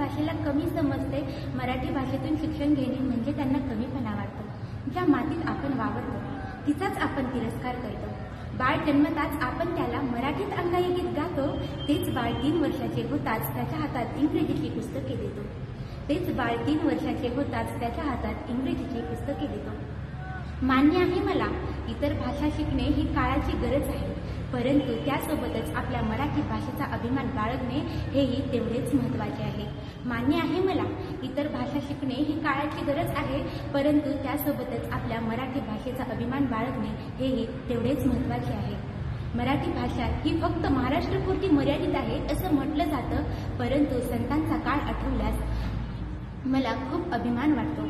भाषेला कमी समजते, मराठी भाषेतून शिक्षण घेणे म्हणजे त्यांना कमीपणा वाटतो। ज्या मातीत आपण वावरतो तिचाच आपण तिरस्कार करतो। बाळ जन्मताच आपण त्याला मराठीत अंगाई गीत गातो, तेच बाळ 3 वर्षाचे होताच त्याच्या हातात इंग्रजीची पुस्तके देतो। तेच बाळ 3 वर्षाचे होताच त्याच्या हातात इंग्रजीची पुस्तके देतो। मान्य आहे मला, इतर भाषा शिकणे ही काळाची गरज आहे, परंतु त्यासोबतच आपल्या मराठी भाषेचा अभिमान बाळगणे हेही तेवढेच महत्त्वाचे आहे। मान्य आहे मला, इतर भाषा शिकणे ही काळाची गरज आहे, परंतु त्यासोबतच आपल्या मराठी भाषेचा अभिमान बाळगणे हेही तेवढेच महत्त्वाचे आहे। मराठी भाषा ही फक्त महाराष्ट्रापुरती मर्यादित आहे असं म्हटलं जातं, परंतु संतांचा काळ आठवल्यास मला खूप अभिमान वाटतो।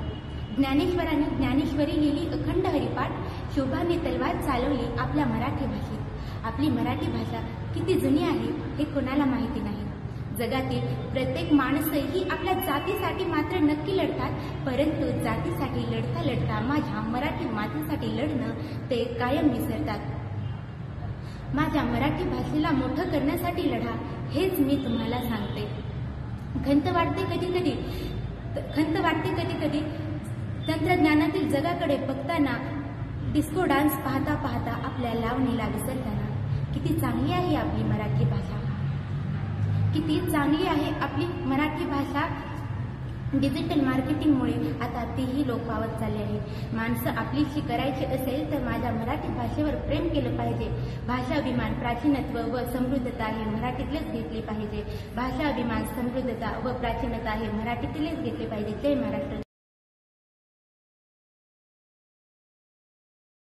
ज्ञानेश्वरांनी ज्ञानेश्वरी लिहिली अखंड हरिपाठ, शोभाने तलवार चालवली आपल्या मराठी भाषेत। आपली मराठी भाषा किती जुनी आहे हे कोणाला माहिती नाही। जगातील प्रत्येक माणसं ही आपल्या जातीसाठी मात्र नक्की लढतात, परंतु जातीसाठी लढता लढता माझ्या मराठी मातीसाठी लढणं ते कायम विसरतात। माझ्या मराठी भाषेला मोठं करण्यासाठी लढा, हेच मी तुम्हाला सांगते। खंत वाटते कधी कधी तंत्रज्ञानातील जगाकडे बघताना, डिस्को डान्स पाहता पाहता आपल्या लावणीला विसरताना। किती चांगली आहे आपली मराठी भाषा, किती चांगली आहे आपली मराठी भाषा। डिजिटल मार्केटिंगमुळे आता तीही लोप पावत चालली आहे। माणसं आपलीशी करायची असेल तर माझ्या मराठी भाषेवर प्रेम केलं पाहिजे। भाषा अभिमान, प्राचीनत्व व समृद्धता हे मराठीतलेच घेतले पाहिजे। भाषा अभिमान, समृद्धता व प्राचीनता हे मराठीतलेच घेतले पाहिजे। जय महाराष्ट्र।